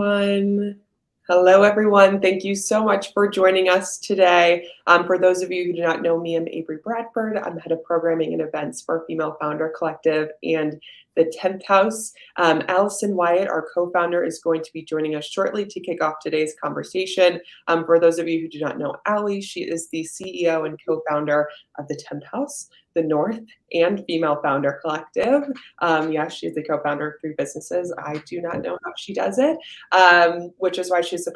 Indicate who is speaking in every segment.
Speaker 1: everyone. Hello, everyone. Thank you so much for joining us today. For those of you who do not know me, I'm Avery Bradford. I'm head of programming and events for Female Founder Collective and the 10th House. Alison Wyatt, our co-founder, is going to be joining us shortly to kick off today's conversation. For those of you who do not know Allie, she is the CEO and co-founder of the 10th House, the North, and Female Founder Collective. Yes, she's the co-founder of 3 businesses. I do not know how she does it, which is why she's the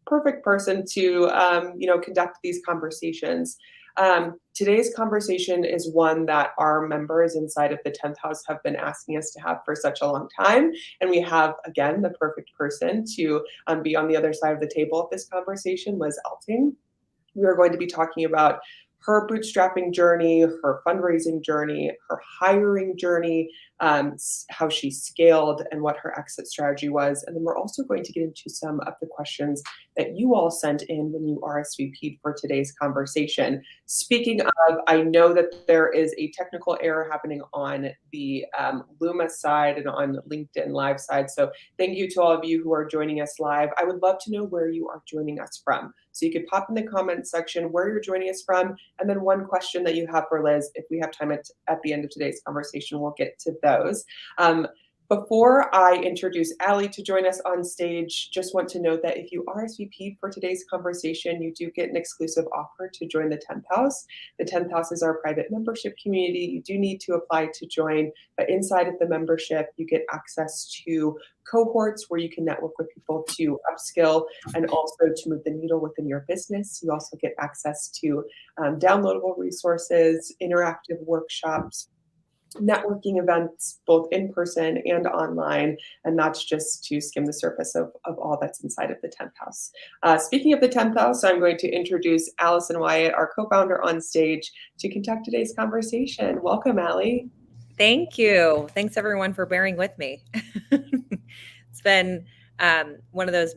Speaker 1: perfect person to conduct these conversations. Today's conversation is one that our members inside of the 10th House have been asking us to have for such a long time. And we have, again, the perfect person to be on the other side of the table of this conversation, Liz Elting. We are going to be talking about her bootstrapping journey, her fundraising journey, her hiring journey, how she scaled and what her exit strategy was. And then we're also going to get into some of the questions that you all sent in when you RSVP'd for today's conversation. Speaking of, I know that there is a technical error happening on the Luma side and on LinkedIn Live side. So thank you to all of you who are joining us live. I would love to know where you are joining us from. So you could pop in the comments section where you're joining us from, and then one question that you have for Liz. If we have time at the end of today's conversation, we'll get to those. Before I introduce Allie to join us on stage, just want to note that if you RSVP for today's conversation, you do get an exclusive offer to join the 10th House. The 10th House is our private membership community. You do need to apply to join, but inside of the membership, you get access to cohorts where you can network with people to upskill and also to move the needle within your business. You also get access to downloadable resources, interactive workshops, networking events, both in person and online, and that's just to skim the surface of all that's inside of the 10th House. Speaking of the 10th House, I'm going to introduce Alison Wyatt, our co-founder, on stage to conduct today's conversation. Welcome, Allie.
Speaker 2: Thank you. Thanks, everyone, for bearing with me. It's been one of those,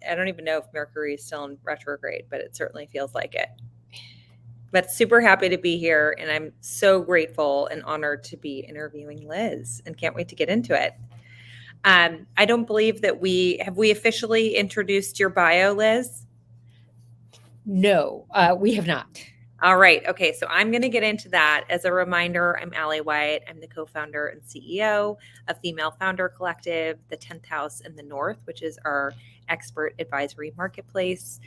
Speaker 2: I don't even know if Mercury is still in retrograde, but it certainly feels like it. But super happy to be here, and I'm so grateful and honored to be interviewing Liz, and can't wait to get into it. I don't believe that we officially introduced your bio, Liz?
Speaker 3: No, we have not.
Speaker 2: All right. Okay. So I'm going to get into that. As a reminder, I'm Allie Wyatt. I'm the co-founder and CEO of Female Founder Collective, the 10th House in the North, which is our expert advisory marketplace.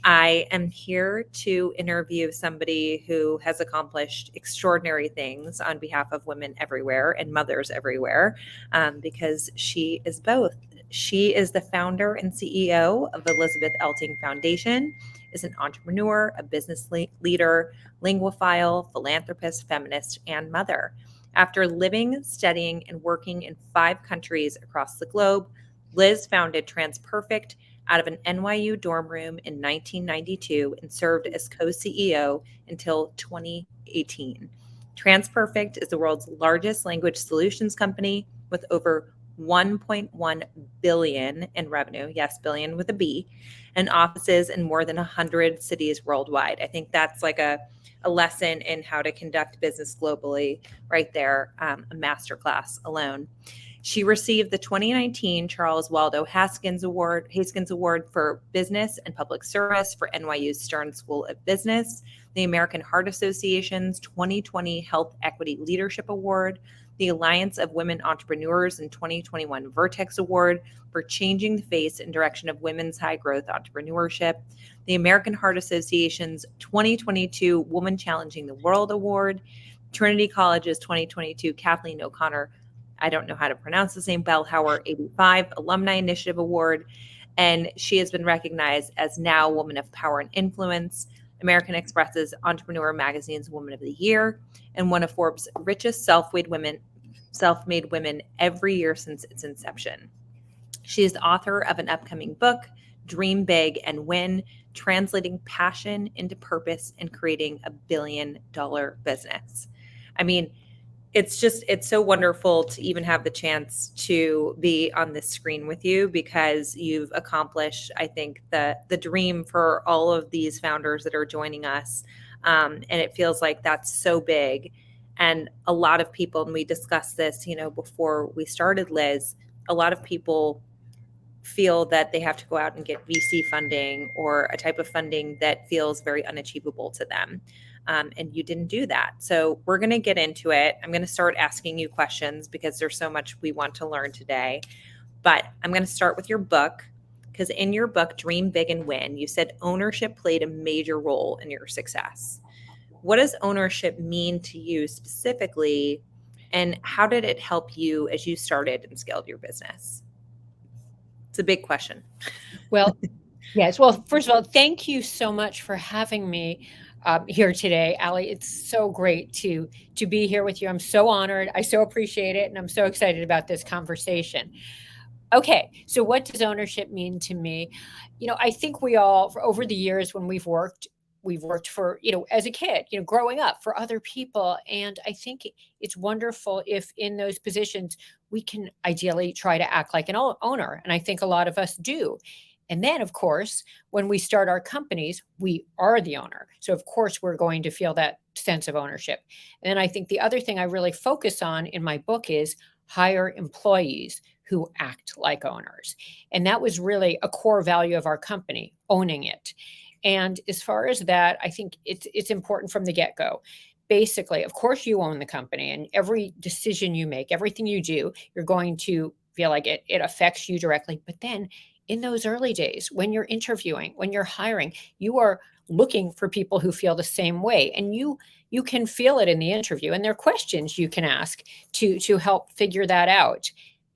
Speaker 2: I am here to interview somebody who has accomplished extraordinary things on behalf of women everywhere and mothers everywhere, because she is both. She is the founder and CEO of Elizabeth Elting Foundation, is an entrepreneur, a business leader, linguaphile, philanthropist, feminist, and mother. After living, studying, and working in 5 countries across the globe, Liz founded TransPerfect out of an NYU dorm room in 1992 and served as co-CEO until 2018. TransPerfect is the world's largest language solutions company with over 1.1 billion in revenue, yes, billion with a B, and offices in more than 100 cities worldwide. I think that's like a lesson in how to conduct business globally right there, a masterclass alone. She received the 2019 Charles Waldo Haskins Award for Business and Public Service for NYU's Stern School of Business, the American Heart Association's 2020 Health Equity Leadership Award, the Alliance of Women Entrepreneurs in 2021 Vertex Award for changing the face and direction of women's high-growth entrepreneurship, the American Heart Association's 2022 Woman Challenging the World Award, Trinity College's 2022 Kathleen O'Connor, I don't know how to pronounce the name, Boelhouwer 85 Alumni Initiative Award, and she has been recognized as now Woman of Power and Influence, American Express's Entrepreneur Magazine's Woman of the Year, and one of Forbes' richest self-made women every year since its inception. She is the author of an upcoming book, Dream Big and Win, translating passion into purpose and creating a billion-dollar business. I mean, it's so wonderful to even have the chance to be on this screen with you, because you've accomplished, I think, the dream for all of these founders that are joining us. And it feels like that's so big. And a lot of people, and we discussed this, before we started, Liz, a lot of people feel that they have to go out and get VC funding or a type of funding that feels very unachievable to them. And you didn't do that. So we're going to get into it. I'm going to start asking you questions because there's so much we want to learn today. But I'm going to start with your book, because in your book, Dream Big and Win, you said ownership played a major role in your success. What does ownership mean to you specifically? And how did it help you as you started and scaled your business? It's a big question.
Speaker 3: Well, yes. Well, first of all, thank you so much for having me here today, Ali. It's so great to be here with you. I'm so honored. I so appreciate it. And I'm so excited about this conversation. Okay, so what does ownership mean to me? I think we all, over the years when we've worked for, as a kid, growing up for other people. And I think it's wonderful if in those positions, we can ideally try to act like an owner. And I think a lot of us do. And then, of course, when we start our companies, we are the owner. So, of course, we're going to feel that sense of ownership. And then I think the other thing I really focus on in my book is hire employees who act like owners. And that was really a core value of our company, owning it. And as far as that, I think it's important from the get-go. Basically, of course, you own the company, and every decision you make, everything you do, you're going to feel like it affects you directly. But then in those early days, when you're interviewing, when you're hiring, you are looking for people who feel the same way. And you can feel it in the interview. And there are questions you can ask to help figure that out.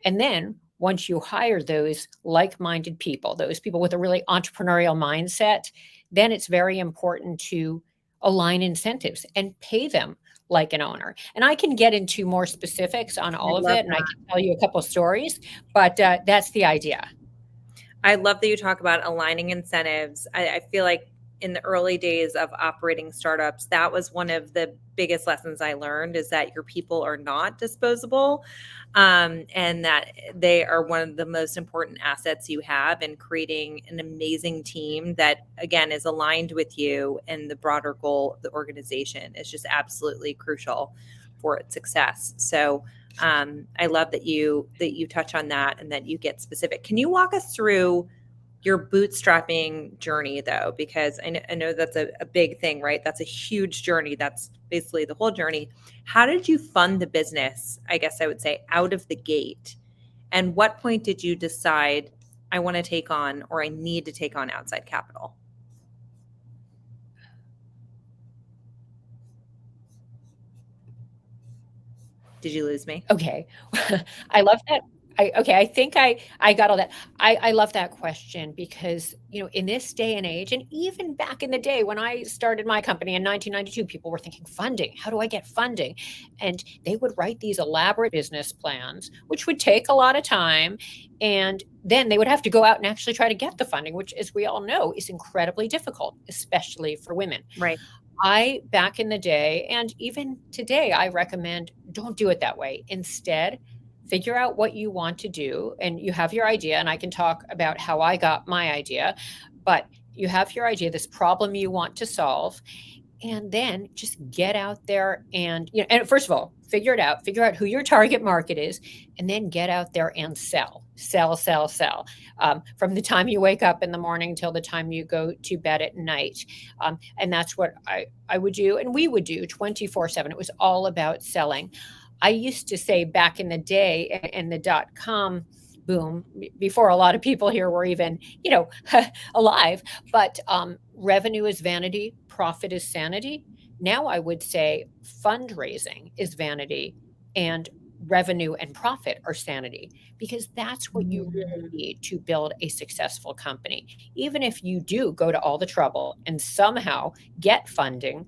Speaker 3: And then once you hire those like-minded people, those people with a really entrepreneurial mindset, then it's very important to align incentives and pay them like an owner. And I can get into more specifics on all of it, and I can tell you a couple of stories, but that's the idea.
Speaker 2: I love that you talk about aligning incentives. I feel like in the early days of operating startups, that was one of the biggest lessons I learned, is that your people are not disposable, and that they are one of the most important assets you have in creating an amazing team that, again, is aligned with you, and the broader goal of the organization is just absolutely crucial for its success. So I love that you touch on that and that you get specific. Can you walk us through your bootstrapping journey, though? Because I know that's a big thing, right? That's a huge journey. That's basically the whole journey. How did you fund the business, I guess I would say, out of the gate? And what point did you decide, I want to take on, or I need to take on, outside capital? Did you lose me?
Speaker 3: Okay. I love that. I think I got all that. I love that question because, in this day and age, and even back in the day when I started my company in 1992, people were thinking funding. How do I get funding? And they would write these elaborate business plans, which would take a lot of time. And then they would have to go out and actually try to get the funding, which, as we all know, is incredibly difficult, especially for women.
Speaker 2: Right.
Speaker 3: Back in the day, and even today, I recommend don't do it that way. Instead, figure out what you want to do, and you have your idea, and I can talk about how I got my idea, but you have your idea, this problem you want to solve, and then just get out there and, and first of all, figure out who your target market is, and then get out there and sell. From the time you wake up in the morning till the time you go to bed at night. And that's what I would do. And we would do 24/7. It was all about selling. I used to say back in the day, in the dot-com boom, before a lot of people here were even, alive, but revenue is vanity, profit is sanity. Now I would say fundraising is vanity and revenue and profit are sanity, because that's what you really need to build a successful company. Even if you do go to all the trouble and somehow get funding,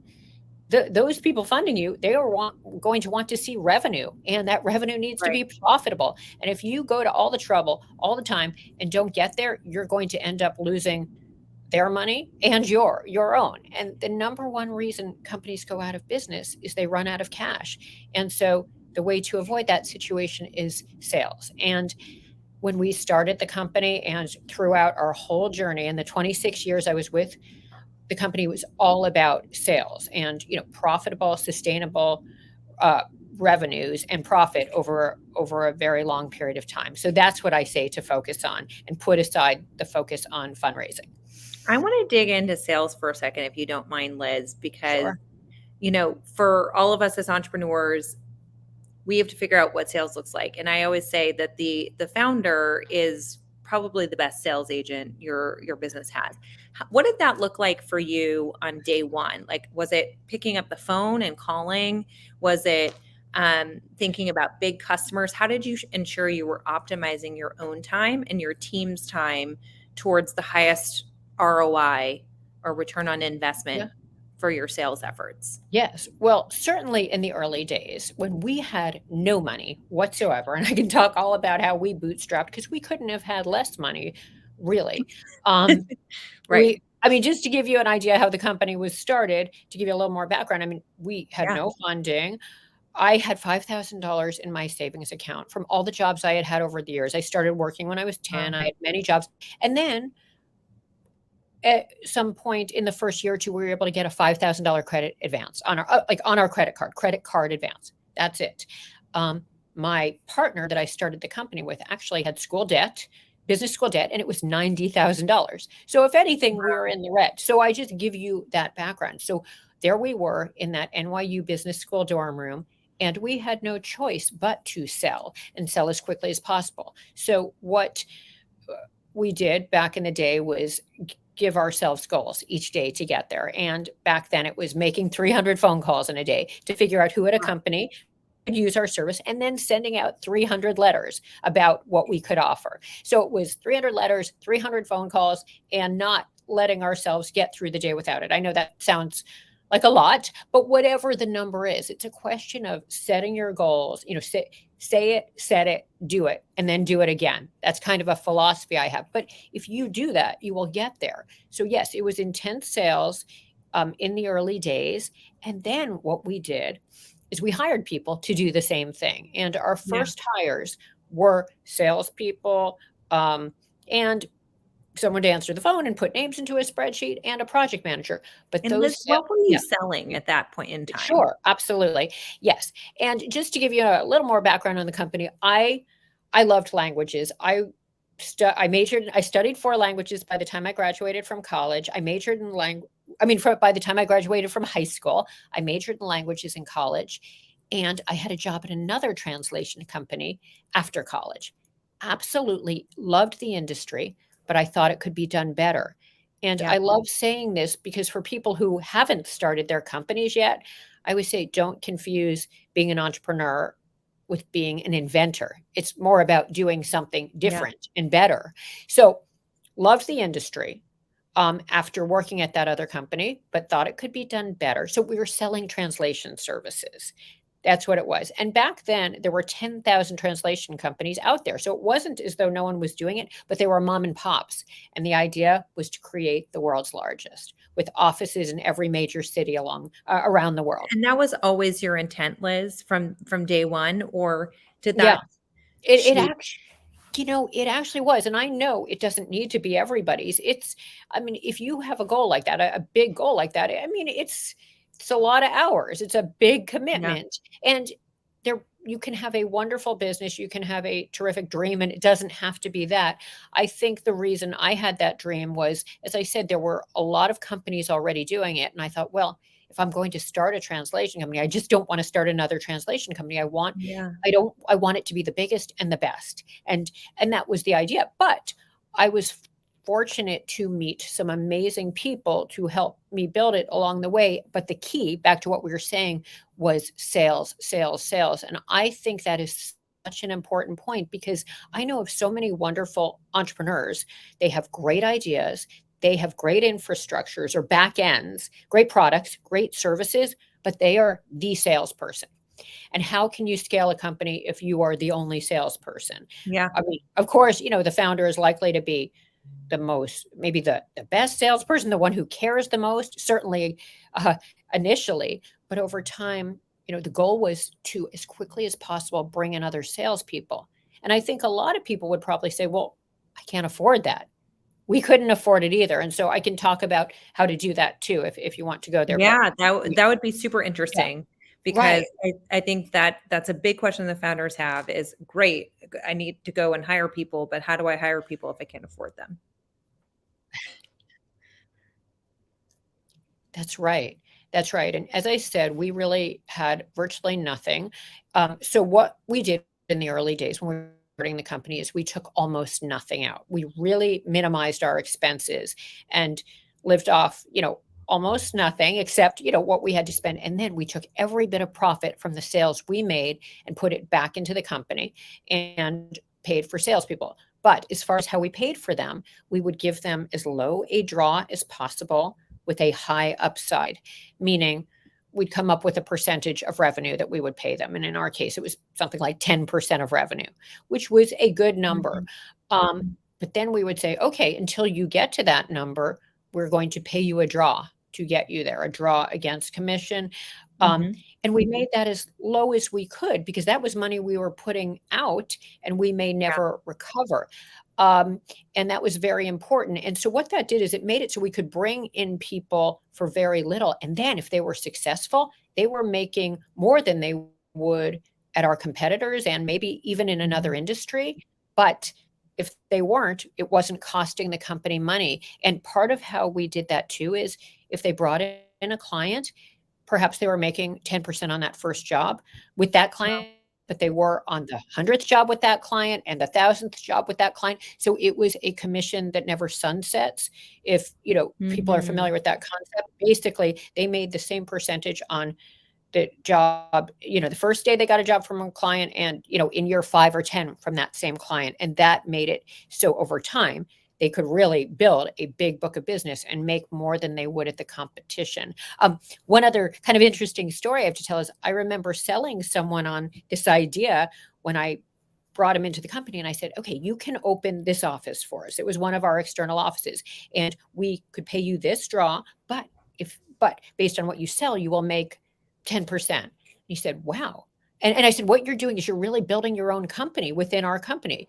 Speaker 3: those people funding you, they are going to want to see revenue, and that revenue needs to be profitable. And if you go to all the trouble all the time and don't get there, you're going to end up losing their money and your own. And the number one reason companies go out of business is they run out of cash. And so the way to avoid that situation is sales. And when we started the company and throughout our whole journey, in the 26 years I was with the company, was all about sales and, profitable, sustainable revenues and profit over a very long period of time. So that's what I say to focus on, and put aside the focus on fundraising.
Speaker 2: I want to dig into sales for a second, if you don't mind, Liz, because,
Speaker 3: Sure.
Speaker 2: For all of us as entrepreneurs, we have to figure out what sales looks like. And I always say that the founder is probably the best sales agent your business has. What did that look like for you on day one? Like, was it picking up the phone and calling? Was it thinking about big customers? How did you ensure you were optimizing your own time and your team's time towards the highest ROI, or return on investment, for your sales efforts?
Speaker 3: Yes. Well, certainly in the early days when we had no money whatsoever, and I can talk all about how we bootstrapped, because we couldn't have had less money, really.
Speaker 2: Right.
Speaker 3: Just to give you an idea how the company was started, to give you a little more background, we had no funding. I had $5,000 in my savings account from all the jobs I had had over the years. I started working when I was 10. I had many jobs. And then at some point in the first year or two, we were able to get a $5,000 credit advance on our credit card advance. That's it. My partner that I started the company with actually had business school debt, and it was $90,000. So if anything, we were in the red. So I just give you that background. So there we were in that NYU business school dorm room, and we had no choice but to sell as quickly as possible. So what we did back in the day was give ourselves goals each day to get there. And back then it was making 300 phone calls in a day to figure out who at a company could use our service, and then sending out 300 letters about what we could offer. So it was 300 letters, 300 phone calls, and not letting ourselves get through the day without it. I know that sounds like a lot, but whatever the number is, it's a question of setting your goals, say it, set it, do it, and then do it again. That's kind of a philosophy I have. But if you do that, you will get there. So yes, it was intense sales in the early days. And then what we did is we hired people to do the same thing. And our first hires were salespeople and someone to answer the phone and put names into a spreadsheet, and a project manager. But
Speaker 2: And Liz, what were you selling at that point in time?
Speaker 3: Sure, absolutely. Yes. And just to give you a little more background on the company, I loved languages. I studied 4 languages by the time I graduated from college. I majored in by the time I graduated from high school, I majored in languages in college, and I had a job at another translation company after college. Absolutely loved the industry, but I thought it could be done better. And I love saying this because for people who haven't started their companies yet, I would say don't confuse being an entrepreneur with being an inventor. It's more about doing something different and better. So loved the industry after working at that other company, but thought it could be done better. So we were selling translation services. That's what it was. And back then, there were 10,000 translation companies out there. So it wasn't as though no one was doing it, but they were mom and pops. And the idea was to create the world's largest, with offices in every major city around the world.
Speaker 2: And that was always your intent, Liz, from day one, or did
Speaker 3: Yeah,
Speaker 2: that?
Speaker 3: it actually was. And I know it doesn't need to be everybody's. If you have a goal like that, a big goal like that, it's a lot of hours. It's a big commitment. And you can have a wonderful business. You can have a terrific dream, and it doesn't have to be that. I think the reason I had that dream was, as I said, there were a lot of companies already doing it. And I thought, well, if I'm going to start a translation company, I just don't want to start another translation company. I want it to be the biggest and the best. And that was the idea. But I was fortunate to meet some amazing people to help me build it along the way. But the key, back to what we were saying, was sales, sales, sales. And I think that is such an important point, because I know of so many wonderful entrepreneurs. They have great ideas. They have great infrastructures or back ends, great products, great services, but they are the salesperson. And how can you scale a company if you are the only salesperson?
Speaker 2: Yeah.
Speaker 3: Of course, the founder is likely to be maybe the best salesperson, the one who cares the most, certainly initially. But over time, the goal was to, as quickly as possible, bring in other salespeople. And I think a lot of people would probably say, well, I can't afford that. We couldn't afford it either. And so I can talk about how to do that too, if you want to go there.
Speaker 2: Yeah, that would be super interesting. because I think that that's a big question the founders have is, great, I need to go and hire people, but how do I hire people if I can't afford them?
Speaker 3: That's right. That's right. And as I said, we really had virtually nothing. So what we did in the early days when we were starting the company is we took almost nothing out. We really minimized our expenses and lived off, almost nothing except, what we had to spend. And then we took every bit of profit from the sales we made and put it back into the company and paid for salespeople. But as far as how we paid for them, we would give them as low a draw as possible with a high upside, meaning we'd come up with a percentage of revenue that we would pay them. And in our case, it was something like 10% of revenue, which was a good number. But then we would say, okay, until you get to that number, we're going to pay you a draw to get you there, a draw against commission. And we made that as low as we could because that was money we were putting out and we may never recover. And that was very important. And so what that did is it made it so we could bring in people for very little. And then if they were successful, they were making more than they would at our competitors and maybe even in another industry. But if they weren't, it wasn't costing the company money. And part of how we did that too is if they brought in a client, perhaps they were making 10% on that first job with that client, but they were on the 100th job with that client and the 1,000th job with that client. So it was a commission that never sunsets. If, people are familiar with that concept, basically they made the same percentage on the job, the first day they got a job from a client and, in year 5 or 10 from that same client. And that made it so over time, they could really build a big book of business and make more than they would at the competition. One other kind of interesting story I have to tell is I remember selling someone on this idea when I brought him into the company and I said, okay, you can open this office for us. It was one of our external offices and we could pay you this draw, but based on what you sell, you will make 10%. He said, wow. And I said, what you're doing is you're really building your own company within our company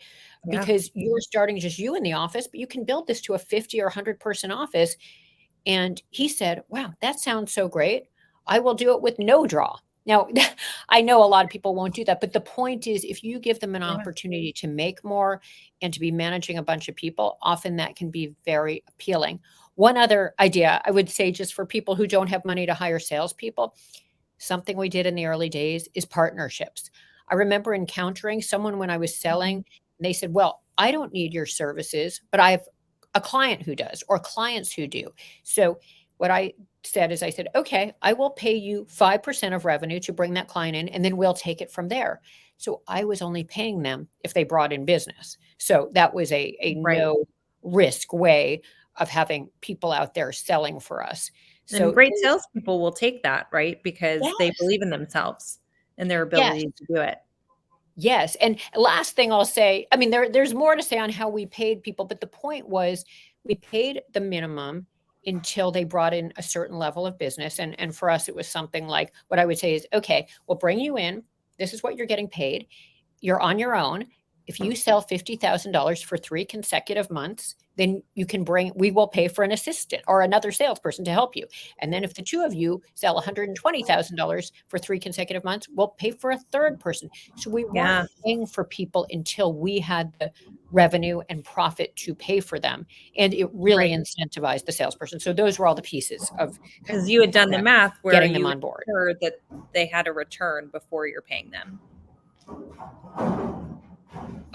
Speaker 3: because you're starting just you in the office, but you can build this to a 50 or 100 person office. And he said, wow, that sounds so great. I will do it with no draw. Now, I know a lot of people won't do that, but the point is if you give them an opportunity to make more and to be managing a bunch of people, often that can be very appealing. One other idea I would say just for people who don't have money to hire salespeople, something we did in the early days is partnerships. I remember encountering someone when I was selling, and they said, well, I don't need your services, but I have a client who does or clients who do. So what I said is I said, okay, I will pay you 5% of revenue to bring that client in, and then we'll take it from there. So I was only paying them if they brought in business. So that was a no risk way of having people out there selling for us. So
Speaker 2: and great salespeople will take that, right? Because they believe in themselves and their ability to do it.
Speaker 3: Yes. And last thing I'll say, I mean, there's more to say on how we paid people, but the point was we paid the minimum until they brought in a certain level of business. And for us, it was something like what I would say is, okay, we'll bring you in. This is what you're getting paid. You're on your own. If you sell $50,000 for 3 consecutive months, then we will pay for an assistant or another salesperson to help you. And then if the two of you sell $120,000 for 3 consecutive months, we'll pay for a third person. So we weren't paying for people until we had the revenue and profit to pay for them. And it really incentivized the salesperson. So those were all the pieces of
Speaker 2: because you had done the math where
Speaker 3: getting them on board.
Speaker 2: Heard that they had a return before you're paying them.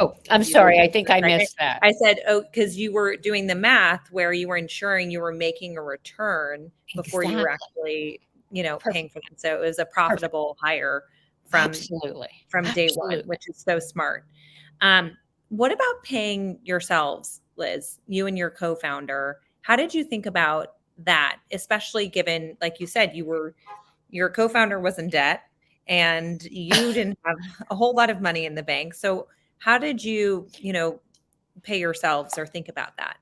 Speaker 3: Oh, I'm sorry. I think I missed that.
Speaker 2: I said, because you were doing the math where you were ensuring you were making a return before you were actually, paying for them. So it was a profitable hire from day one, which is so smart. What about paying yourselves, Liz, you and your co-founder? How did you think about that, especially given, like you said, your co-founder was in debt and you didn't have a whole lot of money in the bank. So how did you, pay yourselves or think about that?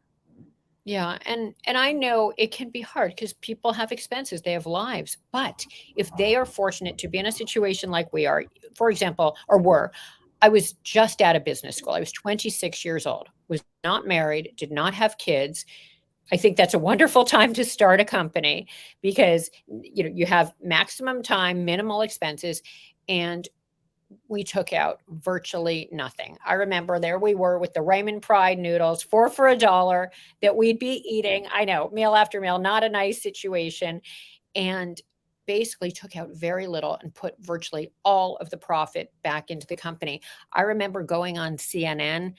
Speaker 3: Yeah. And I know it can be hard because people have expenses, they have lives. But if they are fortunate to be in a situation like we are, for example, I was just out of business school. I was 26 years old, was not married, did not have kids, I think that's a wonderful time to start a company because you have maximum time, minimal expenses, and we took out virtually nothing. I remember there we were with the Raymond Pride noodles, 4 for $1 that we'd be eating. I know, meal after meal, not a nice situation. And basically took out very little and put virtually all of the profit back into the company. I remember going on CNN,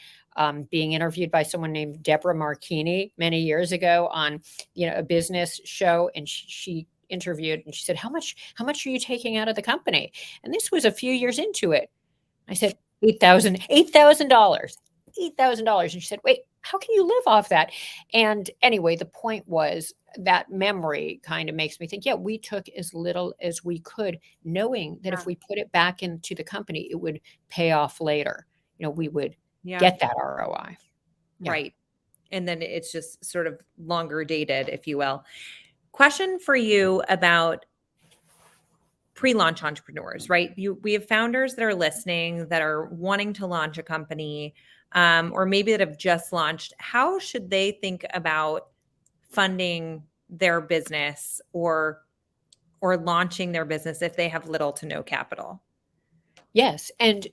Speaker 3: being interviewed by someone named Deborah Marchini many years ago on a business show, and she interviewed and she said, how much are you taking out of the company? And this was a few years into it. I said, $8,000. $8,000. And she said, wait, how can you live off that? And anyway, the point was that memory kind of makes me think, yeah, we took as little as we could, knowing that if we put it back into the company, it would pay off later. We would get that ROI.
Speaker 2: Yeah. Right. And then it's just sort of longer dated, if you will. Question for you about pre-launch entrepreneurs, right? We have founders that are listening that are wanting to launch a company, or maybe that have just launched. How should they think about funding their business or launching their business if they have little to no capital?
Speaker 3: Yes, and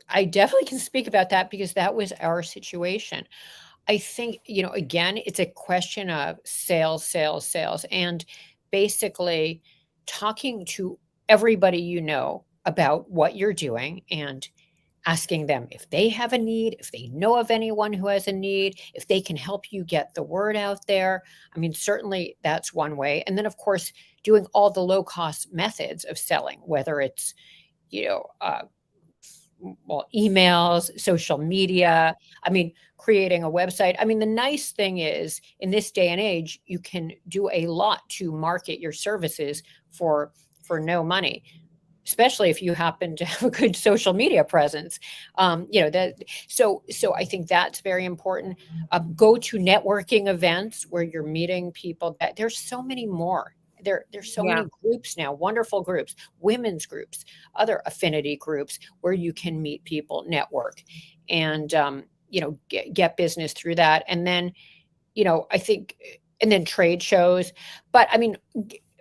Speaker 3: I definitely can speak about that because that was our situation. I think, again, it's a question of sales, and basically talking to everybody about what you're doing and asking them if they have a need, if they know of anyone who has a need, if they can help you get the word out there. I mean, certainly that's one way. And then, of course, doing all the low-cost methods of selling, whether it's, emails, social media, creating a website. The nice thing is in this day and age, you can do a lot to market your services for no money, especially if you happen to have a good social media presence. So I think that's very important. Go to networking events where you're meeting people. That there's so many more. There's so many groups now, wonderful groups, women's groups, other affinity groups where you can meet people, network, and get business through that. And then, I think, and then trade shows. But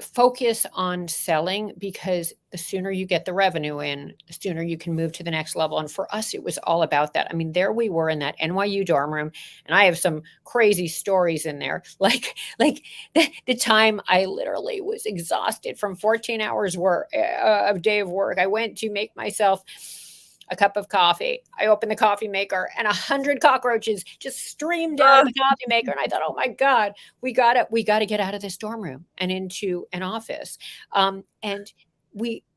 Speaker 3: focus on selling, because the sooner you get the revenue in, the sooner you can move to the next level. And for us, it was all about that. There we were in that NYU dorm room, and I have some crazy stories in there. Like the time I literally was exhausted from 14 hours work, a day of work. I went to make myself a cup of coffee. I opened the coffee maker and 100 cockroaches just streamed out of the coffee maker. And I thought, oh my God, we got to get out of this dorm room and into an office. And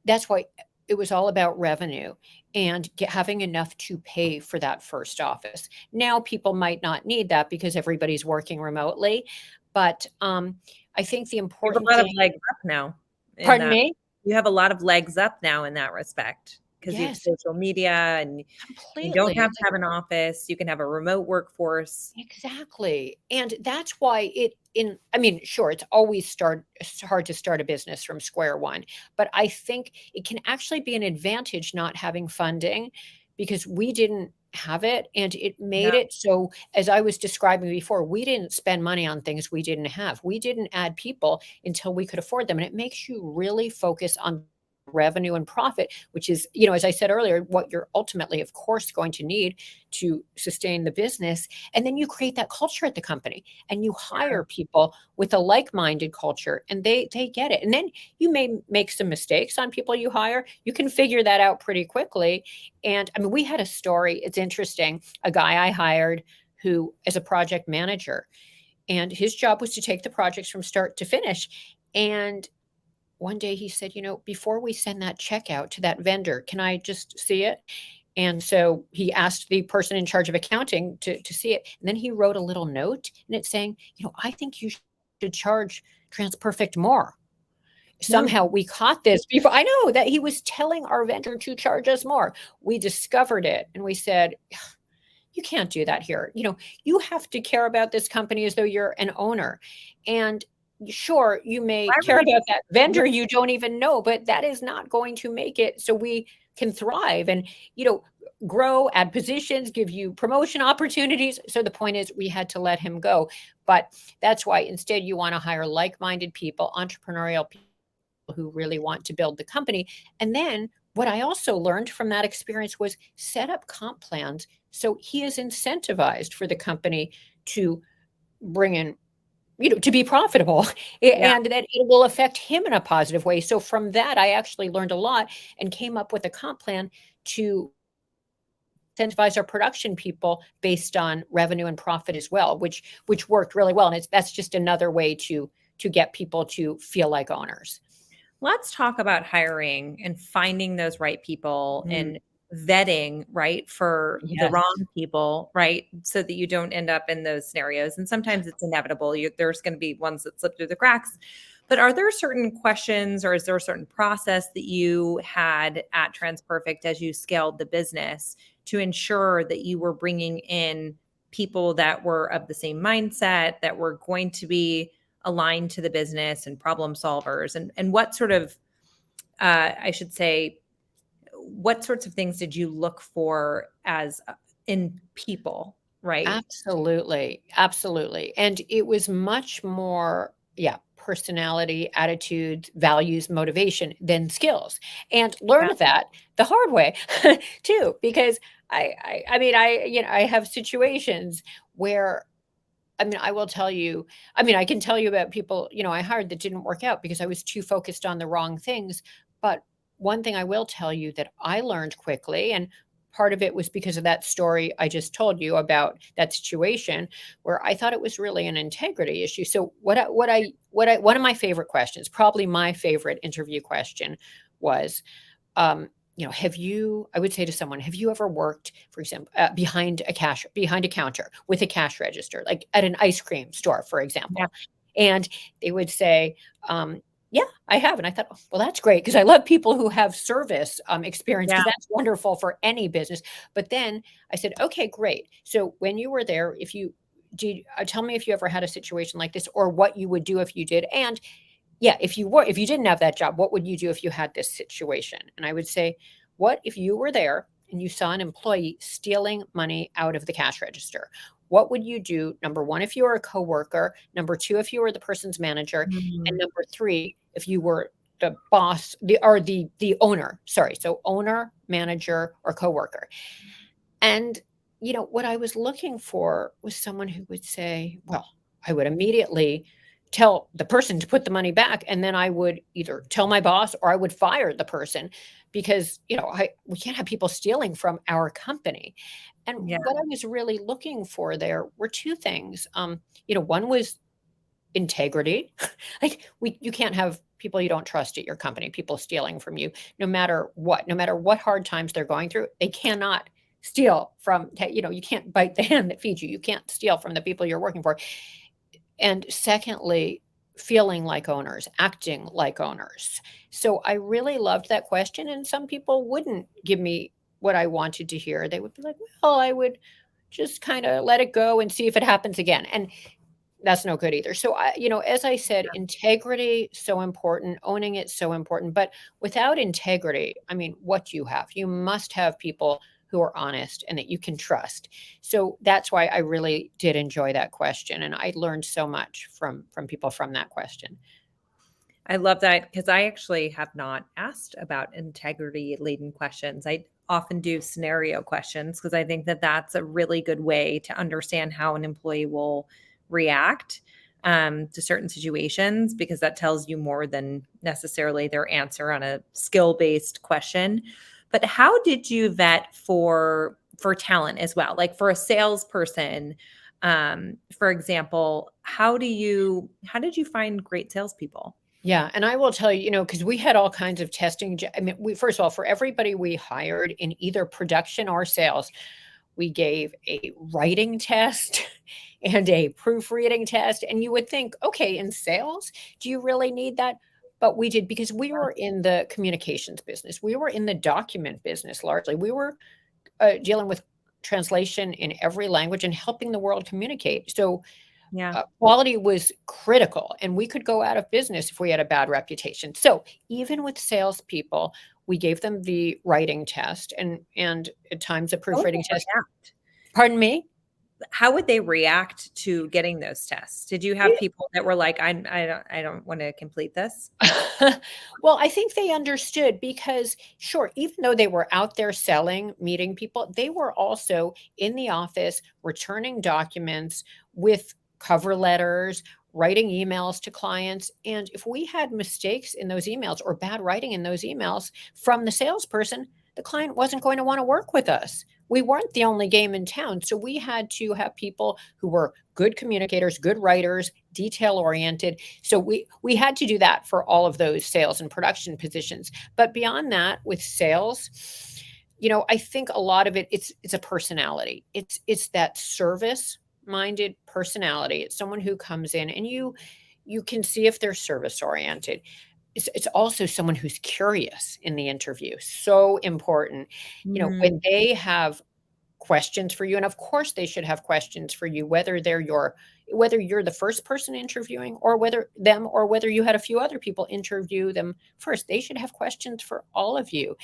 Speaker 3: that's why it was all about revenue and having enough to pay for that first office. Now people might not need that because everybody's working remotely, but I think the important
Speaker 2: thing. You have a lot of legs up now.
Speaker 3: Pardon me?
Speaker 2: You have a lot of legs up now in that respect. Because you have social media and you don't have to have an office. You can have a remote workforce.
Speaker 3: Exactly. And that's why sure, it's always hard to start a business from square one. But I think it can actually be an advantage not having funding, because we didn't have it. And it made it so, as I was describing before, we didn't spend money on things we didn't have. We didn't add people until we could afford them. And it makes you really focus on revenue and profit, which is, as I said earlier, what you're ultimately, of course, going to need to sustain the business. And then you create that culture at the company and you hire people with a like-minded culture, and they get it. And then you may make some mistakes on people you hire. You can figure that out pretty quickly. And we had a story. It's interesting. A guy I hired who is a project manager, and his job was to take the projects from start to finish. And one day he said, before we send that check out to that vendor, can I just see it? And so he asked the person in charge of accounting to see it. And then he wrote a little note, and it's saying, I think you should charge TransPerfect more. Somehow we caught this before. I know that he was telling our vendor to charge us more. We discovered it and we said, you can't do that here. You have to care about this company as though you're an owner. And sure, you may care about that vendor you don't even know, but that is not going to make it. So we can thrive and, grow, add positions, give you promotion opportunities. So the point is we had to let him go. But that's why instead you want to hire like-minded people, entrepreneurial people who really want to build the company. And then what I also learned from that experience was set up comp plans so he is incentivized for the company to bring in, to be profitable and that it will affect him in a positive way. So from that, I actually learned a lot and came up with a comp plan to incentivize our production people based on revenue and profit as well, which worked really well. And that's just another way to get people to feel like owners.
Speaker 2: Let's talk about hiring and finding those right people and vetting, right, for the wrong people, right, so that you don't end up in those scenarios. And sometimes it's inevitable. There's going to be ones that slip through the cracks. But are there certain questions or is there a certain process that you had at TransPerfect as you scaled the business to ensure that you were bringing in people that were of the same mindset, that were going to be aligned to the business and problem solvers, and what sort of, I should say, what sorts of things did you look for as in people, right?
Speaker 3: Absolutely. Absolutely. And it was much more, personality, attitudes, values, motivation than skills. And learned that the hard way too, because I have situations where, I will tell you, I can tell you about people, I hired that didn't work out because I was too focused on the wrong things. But one thing I will tell you that I learned quickly, and part of it was because of that story I just told you about that situation where I thought it was really an integrity issue. So one of my favorite questions, probably my favorite interview question was, I would say to someone, have you ever worked, for example, behind a counter with a cash register, like at an ice cream store, for example?
Speaker 2: Yeah.
Speaker 3: And they would say, yeah, I have. And I thought, well, that's great because I love people who have service experience because that's wonderful for any business. But then I said, okay, great. So when you were there, tell me if you ever had a situation like this or what you would do if you did. And if you didn't have that job, what would you do if you had this situation? And I would say, what if you were there and you saw an employee stealing money out of the cash register? What would you do? Number one, if you were a coworker. Number two, if you were the person's manager. And number three, if you were the boss, the owner. Sorry. So owner, manager, or coworker. And, what I was looking for was someone who would say, well, I would immediately tell the person to put the money back. And then I would either tell my boss or I would fire the person because, we can't have people stealing from our company. And what I was really looking for there were two things. One was integrity. Like you can't have people you don't trust at your company, people stealing from you, no matter what hard times they're going through. They cannot steal from, you can't bite the hand that feeds you. You can't steal from the people you're working for. And secondly, feeling like owners, acting like owners. So I really loved that question. And some people wouldn't give me what I wanted to hear. They would be like, well, I would just kind of let it go and see if it happens again. And that's no good either. So as I said, integrity, so important, owning it, so important. But without integrity, what do you have? You must have people who are honest and that you can trust. So that's why I really did enjoy that question. And I learned so much from people from that question.
Speaker 2: I love that because I actually have not asked about integrity-laden questions. I often do scenario questions because I think that that's a really good way to understand how an employee will react to certain situations, because that tells you more than necessarily their answer on a skill-based question. But how did you vet for talent as well? Like for a salesperson, for example, how did you find great salespeople?
Speaker 3: Yeah. And I will tell you, because we had all kinds of testing. First of all, for everybody we hired in either production or sales, we gave a writing test and a proofreading test. And you would think, okay, in sales, do you really need that? But we did, because we were in the communications business. We were in the document business largely. We were dealing with translation in every language and helping the world communicate. So quality was critical, and we could go out of business if we had a bad reputation. So even with salespeople, we gave them the writing test and at times a
Speaker 2: How would
Speaker 3: proofreading
Speaker 2: they
Speaker 3: test.
Speaker 2: react?
Speaker 3: Pardon me?
Speaker 2: How would they react to getting those tests? Did you have people that were like, I don't want to complete this?
Speaker 3: Well, I think they understood because, sure, even though they were out there selling, meeting people, they were also in the office returning documents with cover letters, writing emails to clients. And if we had mistakes in those emails or bad writing in those emails from the salesperson, the client wasn't going to want to work with us. We weren't the only game in town. So we had to have people who were good communicators, good writers, detail oriented. So we had to do that for all of those sales and production positions. But beyond that, with sales, I think a lot of it's a personality. It's that service minded personality. It's someone who comes in and you can see if they're service oriented. It's also someone who's curious in the interview. So important. When they have questions for you, and of course they should have questions for you, whether you're the first person interviewing or whether you had a few other people interview them first. They should have questions for all of you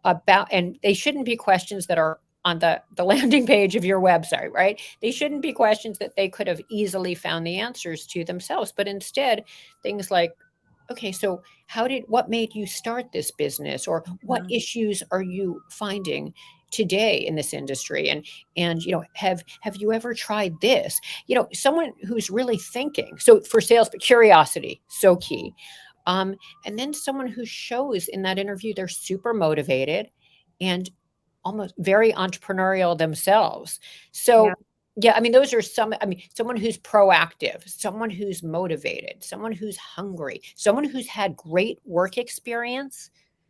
Speaker 3: and they shouldn't be questions that are on the landing page of your website, right? They shouldn't be questions that they could have easily found the answers to themselves, but instead things like, okay, so what made you start this business, or what issues are you finding today in this industry? And have you ever tried this? Someone who's really thinking. So for sales, but curiosity, so key. And then someone who shows in that interview they're super motivated and almost very entrepreneurial themselves. So yeah, I mean, those are someone who's proactive, someone who's motivated, someone who's hungry, someone who's had great work experience.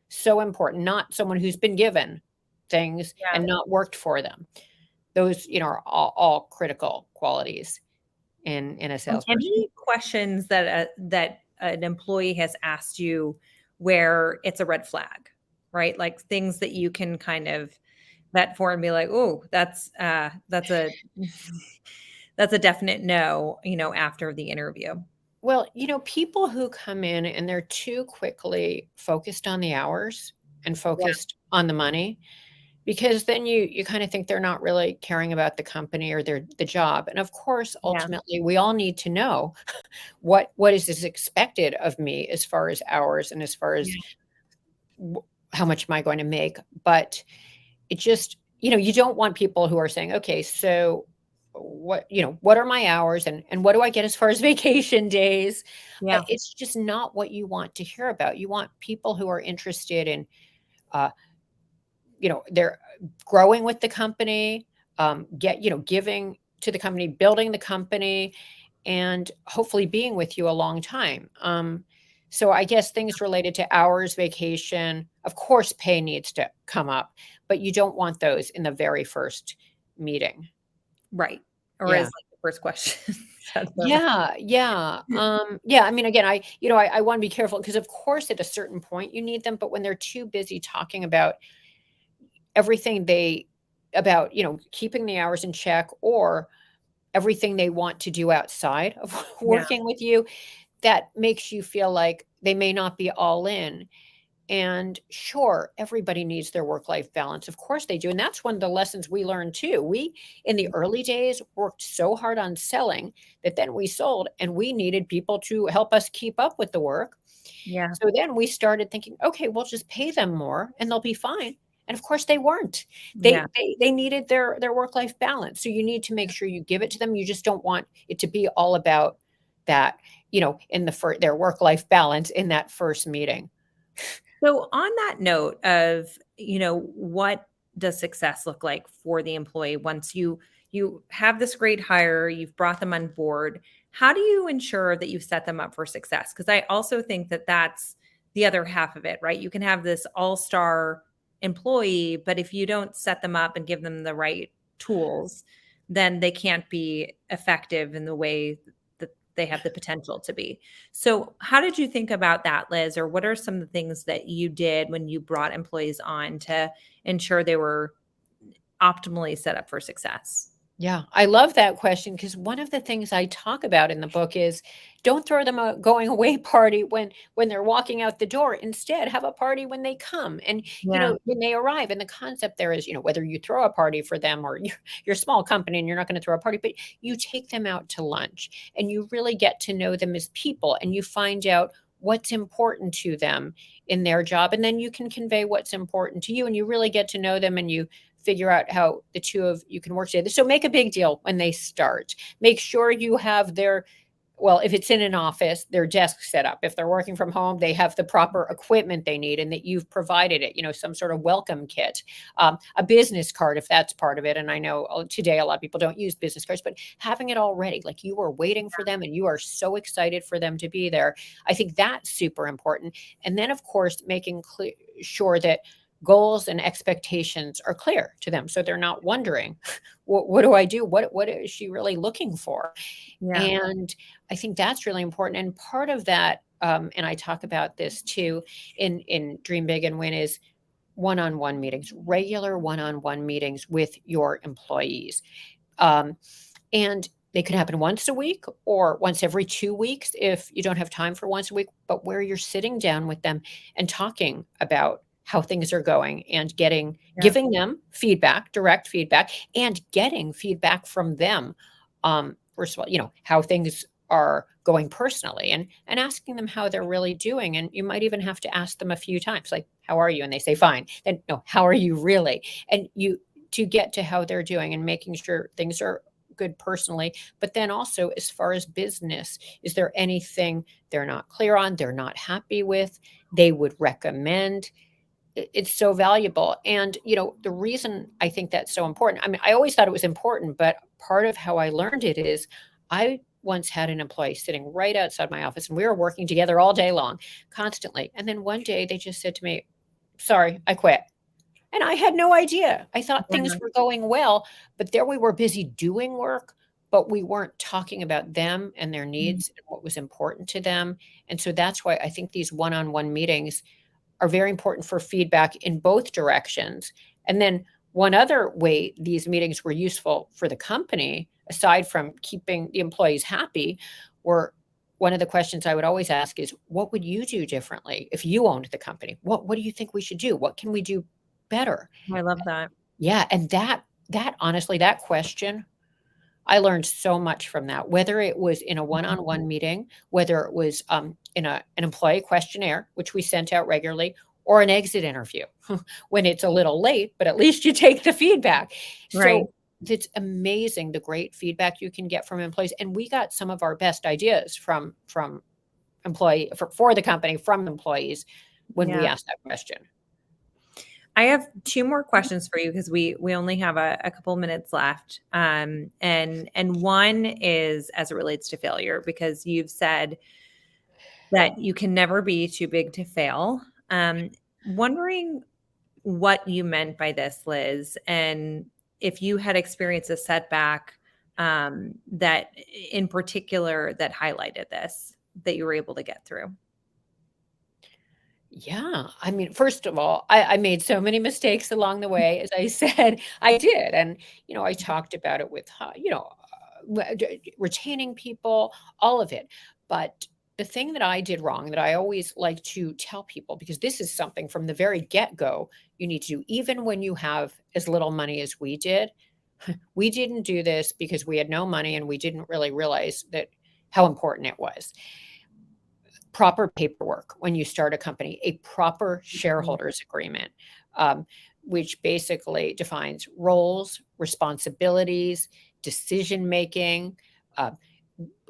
Speaker 3: So important, not someone who's been given things and not worked for them. Those, are all critical qualities in a salesperson.
Speaker 2: Any questions that an employee has asked you where it's a red flag, right? Like things that you can kind of vet for and be like, oh, that's a that's a definite no, after the interview.
Speaker 3: Well, people who come in and they're too quickly focused on the hours and focused on the money, because then you kind of think they're not really caring about the company or the job. And of course, ultimately, we all need to know what is expected of me as far as hours and as far as how much am I going to make. But it just, you don't want people who are saying, okay, so what are my hours and what do I get as far as vacation days? It's just not what you want to hear about. You want people who are interested in, they're growing with the company, giving to the company, building the company, and hopefully being with you a long time. So I guess things related to hours, vacation, of course, pay needs to come up, but you don't want those in the very first meeting.
Speaker 2: Right. Or as like the first question.
Speaker 3: Yeah. I mean, again, I want to be careful because of course at a certain point you need them, but when they're too busy talking about everything about keeping the hours in check or everything they want to do outside of working with you, that makes you feel like they may not be all in. And sure, everybody needs their work-life balance. Of course they do. And that's one of the lessons we learned too. We, in the early days, worked so hard on selling that then we sold and we needed people to help us keep up with the work.
Speaker 2: Yeah.
Speaker 3: So then we started thinking, okay, we'll just pay them more and they'll be fine. And of course they weren't. They needed their work-life balance. So you need to make sure you give it to them. You just don't want it to be all about that, in their work-life balance in that first meeting.
Speaker 2: So on that note of, what does success look like for the employee once you have this great hire, you've brought them on board, how do you ensure that you set them up for success? Because I also think that that's the other half of it, right? You can have this all-star employee, but if you don't set them up and give them the right tools, then they can't be effective in the way that they have the potential to be. So how did you think about that, Liz? Or what are some of the things that you did when you brought employees on to ensure they were optimally set up for success?
Speaker 3: Yeah, I love that question because one of the things I talk about in the book is don't throw them a going away party when they're walking out the door. Instead, have a party when they come and
Speaker 2: Yeah.
Speaker 3: when they arrive. And the concept there is whether you throw a party for them or you're a small company and you're not going to throw a party, but you take them out to lunch and you really get to know them as people and you find out what's important to them in their job, and then you can convey what's important to you and you really get to know them and you figure out how the two of you can work together. So make a big deal when they start. Make sure you have if it's in an office, their desk set up. If they're working from home, they have the proper equipment they need and that you've provided it, some sort of welcome kit, a business card, if that's part of it. And I know today a lot of people don't use business cards, but having it all ready, like you are waiting for them and you are so excited for them to be there. I think that's super important. And then, of course, making sure that goals and expectations are clear to them. So they're not wondering, what do I do? What is she really looking for?
Speaker 2: Yeah.
Speaker 3: And I think that's really important. And part of that, and I talk about this too in Dream Big and Win, is one-on-one meetings, regular one-on-one meetings with your employees. And they could happen once a week or once every 2 weeks if you don't have time for once a week, but where you're sitting down with them and talking about how things are going and giving them feedback, direct feedback, and getting feedback from them. First of all, how things are going personally and asking them how they're really doing. And you might even have to ask them a few times, like, how are you? And they say, fine. Then, no, how are you really? And to get to how they're doing and making sure things are good personally, but then also as far as business, is there anything they're not clear on, they're not happy with, they would recommend? It's so valuable. And, the reason I think that's so important, I mean, I always thought it was important, but part of how I learned it is I once had an employee sitting right outside my office and we were working together all day long, constantly. And then one day they just said to me, sorry, I quit. And I had no idea. I thought things were going well, but there we were busy doing work, but we weren't talking about them and their needs and what was important to them. And so that's why I think these one-on-one meetings are very important for feedback in both directions. And then one other way these meetings were useful for the company, aside from keeping the employees happy, were one of the questions I would always ask is, what would you do differently if you owned the company? What do you think we should do? What can we do better?
Speaker 2: I love that.
Speaker 3: Yeah. And that honestly, that question, I learned so much from that, whether it was in a one-on-one meeting, whether it was in an employee questionnaire, which we sent out regularly, or an exit interview when it's a little late, but at least you take the feedback.
Speaker 2: Right.
Speaker 3: So it's amazing the great feedback you can get from employees. And we got some of our best ideas from employee for the company from employees when we asked that question.
Speaker 2: I have two more questions for you because we only have a couple minutes left. And one is as it relates to failure, because you've said that you can never be too big to fail. Wondering what you meant by this, Liz, and if you had experienced a setback that in particular that highlighted this, that you were able to get through.
Speaker 3: Yeah. I mean, first of all, I made so many mistakes along the way. As I said, I did. And, I talked about it with, retaining people, all of it. But the thing that I did wrong that I always like to tell people, because this is something from the very get-go you need to do, even when you have as little money as we did. We didn't do this because we had no money and we didn't really realize how important it was. Proper paperwork when you start a company, a proper shareholders agreement, which basically defines roles, responsibilities, decision-making,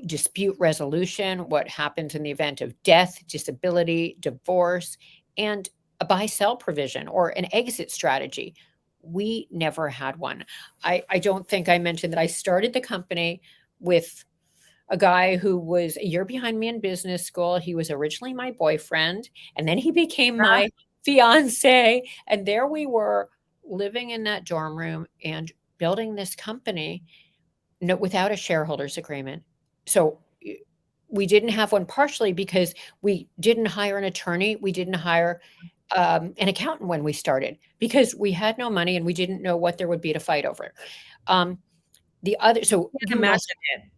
Speaker 3: dispute resolution, what happens in the event of death, disability, divorce, and a buy-sell provision or an exit strategy. We never had one. I don't think I mentioned that I started the company with a guy who was a year behind me in business school. He was originally my boyfriend, and then he became my fiance. And there we were living in that dorm room and building this company without a shareholders agreement. So we didn't have one, partially because we didn't hire an attorney. We didn't hire an accountant when we started because we had no money and we didn't know what there would be to fight over. the other, so
Speaker 2: Can't
Speaker 3: you
Speaker 2: imagine
Speaker 3: must,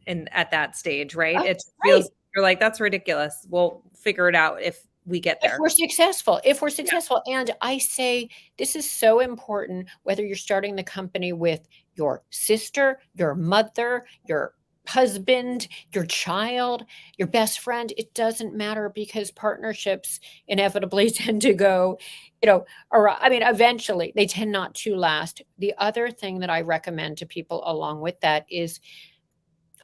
Speaker 2: it at that stage, right? It just
Speaker 3: right.
Speaker 2: feels you're like, that's ridiculous. We'll figure it out if we get
Speaker 3: If
Speaker 2: there.
Speaker 3: we're successful, if we're
Speaker 2: Yeah.
Speaker 3: successful. And I say this is so important, whether you're starting the company with your sister, your mother, your husband, your child, your best friend, it doesn't matter, because partnerships inevitably tend to go, or I mean, eventually they tend not to last. The other thing that I recommend to people along with that is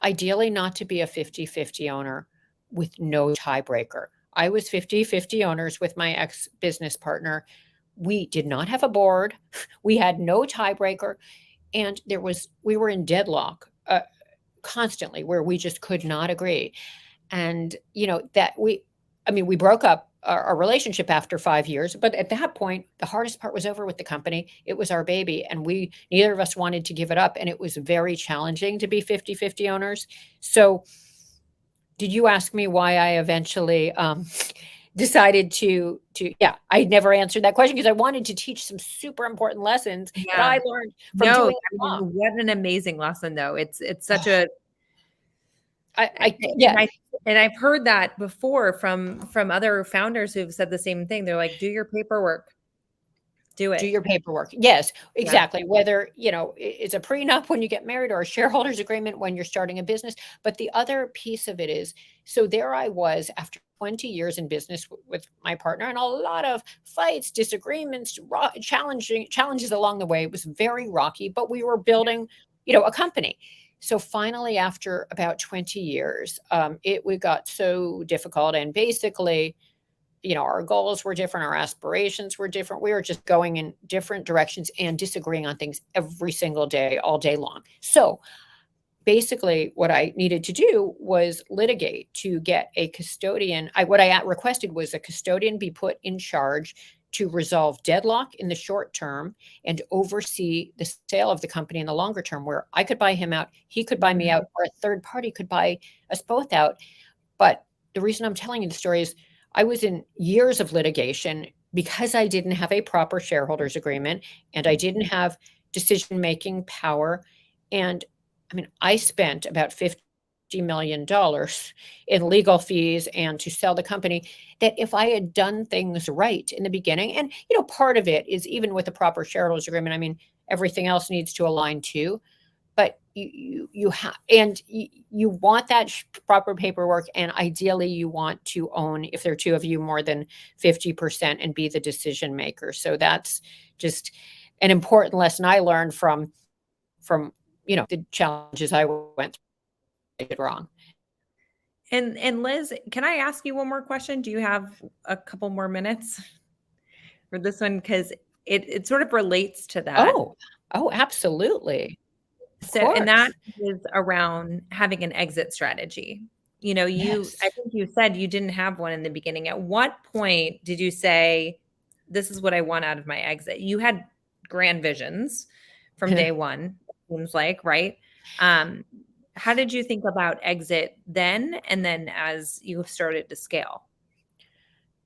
Speaker 3: ideally not to be a 50-50 owner with no tiebreaker. I was 50-50 owners with my ex-business partner. We did not have a board. We had no tiebreaker, and we were in deadlock constantly, where we just could not agree. And we broke up our relationship after 5 years, but at that point, the hardest part was over with the company. It was our baby, and neither of us wanted to give it up, and it was very challenging to be 50-50 owners. So did you ask me why I eventually decided yeah, I never answered that question, because I wanted to teach some super important lessons that I
Speaker 2: Yeah.
Speaker 3: learned from
Speaker 2: No,
Speaker 3: doing
Speaker 2: I
Speaker 3: it
Speaker 2: mean,
Speaker 3: wrong.
Speaker 2: what an amazing lesson though. It's such a
Speaker 3: Yeah.
Speaker 2: and I've heard that before from other founders who've said the same thing. They're like, do your paperwork. Do
Speaker 3: Do
Speaker 2: it.
Speaker 3: your paperwork. Yes,
Speaker 2: Yeah.
Speaker 3: exactly. Whether, it's a prenup when you get married, or a shareholders agreement when you're starting a business. But the other piece of it is, so there I was after 20 years in business with my partner, and a lot of fights, disagreements, challenges along the way. It was very rocky, but we were building, a company. So finally, after about 20 years, we got so difficult, and basically, our goals were different, our aspirations were different. We were just going in different directions and disagreeing on things every single day, all day long. So basically, what I needed to do was litigate to get a custodian. What I requested was a custodian be put in charge to resolve deadlock in the short term and oversee the sale of the company in the longer term, where I could buy him out, he could buy me out, or a third party could buy us both out. But the reason I'm telling you the story is, I was in years of litigation because I didn't have a proper shareholders agreement, and I didn't have decision-making power. And I mean, I spent about $50 million in legal fees and to sell the company, that if I had done things right in the beginning, and part of it is, even with the proper shareholders agreement, I mean, everything else needs to align too. But you have, and you want that proper paperwork, and ideally you want to own, if there are two of you, more than 50%, and be the decision maker. So that's just an important lesson I learned from the challenges I went through. I did wrong.
Speaker 2: And Liz, can I ask you one more question? Do you have a couple more minutes for this one? Because it sort of relates to that.
Speaker 3: Oh, absolutely. Of
Speaker 2: So, and that
Speaker 3: course.
Speaker 2: is around having an exit strategy. I
Speaker 3: Yes.
Speaker 2: think you said you didn't have one in the beginning. At what point did you say, this is what I want out of my exit? You had grand visions from day one, seems like, right? How did you think about exit then, and then as you started to scale?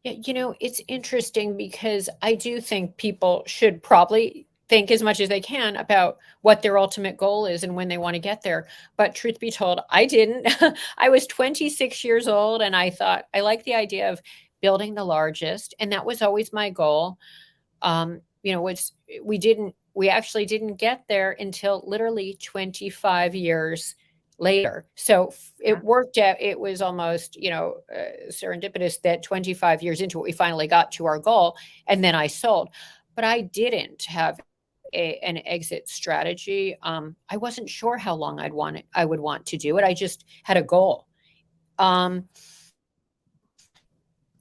Speaker 3: Yeah, it's interesting, because I do think people should probably think as much as they can about what their ultimate goal is and when they want to get there. But truth be told, I didn't. I was 26 years old, and I thought I liked the idea of building the largest, and that was always my goal. Was we actually didn't get there until literally 25 years later. So it worked out. It was almost, serendipitous that 25 years into it, we finally got to our goal, and then I sold. But I didn't have an exit strategy. I wasn't sure how long I would want to do it. I just had a goal.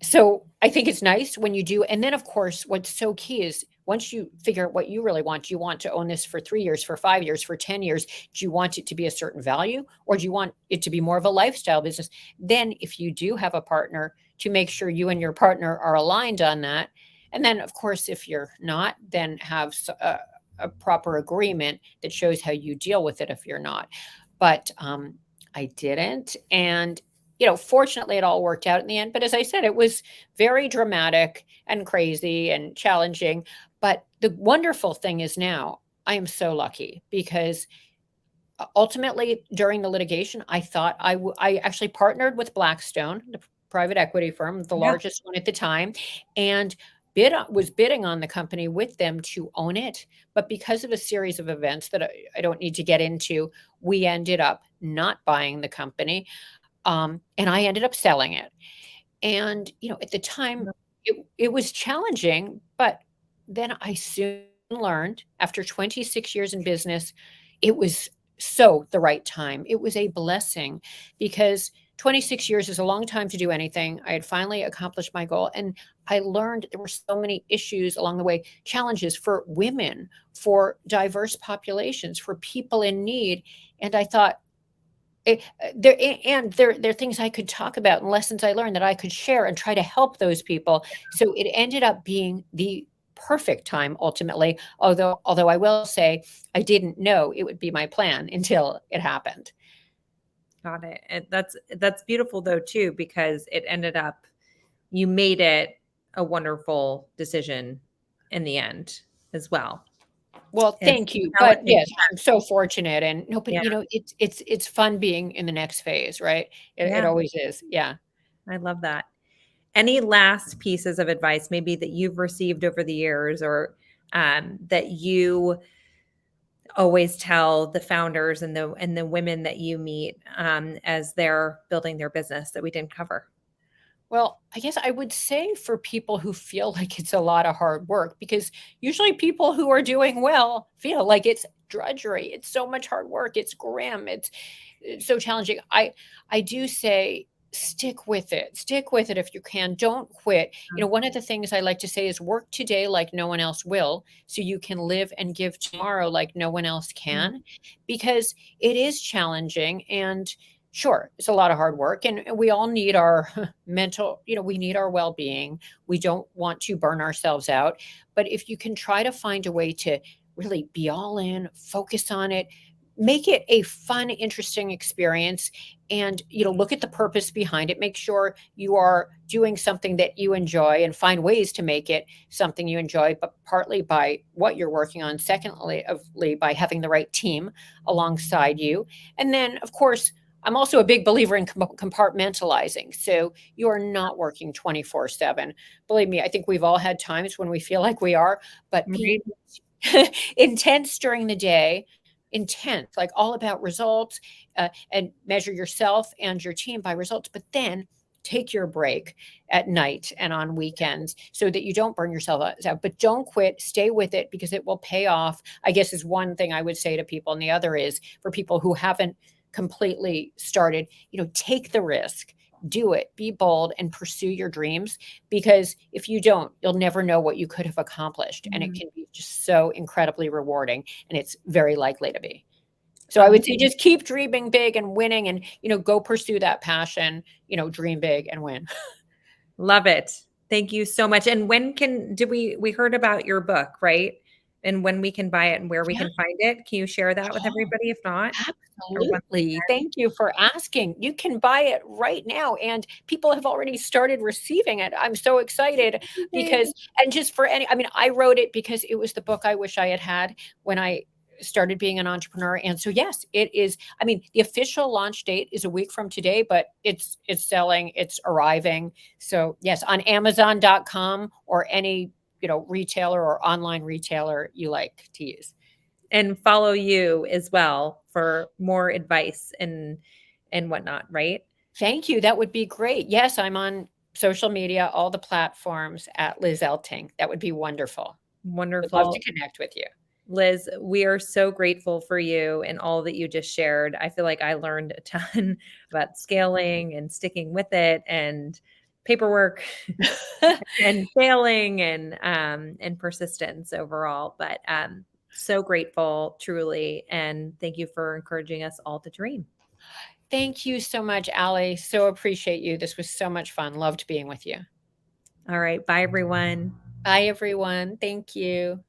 Speaker 3: So I think it's nice when you do. And then, of course, what's so key is, once you figure out what you really want, do you want to own this for 3 years, for 5 years, for 10 years? Do you want it to be a certain value, or do you want it to be more of a lifestyle business? Then if you do have a partner, to make sure you and your partner are aligned on that. And then, of course, if you're not, then have a proper agreement that shows how you deal with it if you're not. But I didn't. And fortunately, it all worked out in the end. But as I said, it was very dramatic and crazy and challenging. But the wonderful thing is, now I am so lucky, because ultimately, during the litigation, I thought I actually partnered with Blackstone, the private equity firm, the
Speaker 1: Yeah.
Speaker 3: largest one at the time, and was bidding on the company with them to own it. But because of a series of events that I don't need to get into, we ended up not buying the company, and I ended up selling it. And, at the time, it was challenging, but then I soon learned after 26 years in business, it was so the right time. It was a blessing because 26 years is a long time to do anything. I had finally accomplished my goal, and I learned there were so many issues along the way, challenges for women, for diverse populations, for people in need. And I thought, there are things I could talk about and lessons I learned that I could share and try to help those people. So it ended up being the perfect time ultimately, although I will say I didn't know it would be my plan until it happened.
Speaker 2: Got it. And that's beautiful though too, because it ended up, you made it a wonderful decision in the end as well.
Speaker 3: Well,
Speaker 2: And
Speaker 3: thank you. But
Speaker 2: challenging.
Speaker 3: yes, I'm so fortunate, and no, but
Speaker 2: Yeah.
Speaker 3: it's fun being in the next phase, right? It
Speaker 2: Yeah.
Speaker 3: always is. Yeah.
Speaker 2: I love that. Any last pieces of advice maybe that you've received over the years, or that you always tell the founders and the women that you meet as they're building their business that we didn't cover?
Speaker 3: Well, I guess I would say for people who feel like it's a lot of hard work, because usually people who are doing well feel like it's drudgery. It's so much hard work. It's grim. It's so challenging. I do say stick with it. Stick with it if you can. Don't quit. One of the things I like to say is work today like no one else will, so you can live and give tomorrow like no one else can, because it is challenging. And sure, it's a lot of hard work, and we all need our mental, we need our well-being. We don't want to burn ourselves out. But if you can try to find a way to really be all in, focus on it, make it a fun, interesting experience, and look at the purpose behind it. Make sure you are doing something that you enjoy, and find ways to make it something you enjoy, but partly by what you're working on, secondly by having the right team alongside you. And then, of course, I'm also a big believer in compartmentalizing. So you are not working 24/7. Believe me, I think we've all had times when we feel like we are, but be
Speaker 2: Right.
Speaker 3: intense during the day, intense, like all about results, and measure yourself and your team by results. But then take your break at night and on weekends so that you don't burn yourself out. But don't quit, stay with it, because it will pay off, I guess, is one thing I would say to people. And the other is for people who haven't completely started, take the risk, do it, be bold, and pursue your dreams. Because if you don't, you'll never know what you could have accomplished. And it can be just so incredibly rewarding, and it's very likely to be. So I would say just keep dreaming big and winning, and, go pursue that passion, dream big and win.
Speaker 2: Love it. Thank you so much. And when we heard about your book, right? And when we can buy it and where we
Speaker 3: Yeah.
Speaker 2: can find it. Can you share that with everybody if not? Or when-
Speaker 3: Absolutely. Thank you for asking. You can buy it right now, and people have already started receiving it. I'm so excited because, and just for any, I mean, I wrote it because it was the book I wish I had had when I started being an entrepreneur. And so, yes, it is. I mean, the official launch date is a week from today, but it's selling, it's arriving. So, yes, on Amazon.com or any, retailer or online retailer you like to use.
Speaker 2: And follow you as well for more advice and whatnot, right?
Speaker 3: Thank you. That would be great. Yes, I'm on social media, all the platforms at Liz Elting. That would be wonderful. Would love to
Speaker 2: Wonderful.
Speaker 3: connect with you.
Speaker 2: Liz, we are so grateful for you and all that you just shared. I feel like I learned a ton about scaling and sticking with it, and paperwork and failing, and persistence overall. But so grateful, truly, and thank you for encouraging us all to dream.
Speaker 3: Thank you so much, Allie. So appreciate you. This was so much fun. Loved being with you.
Speaker 2: All right, bye everyone.
Speaker 3: Bye, everyone. Thank you.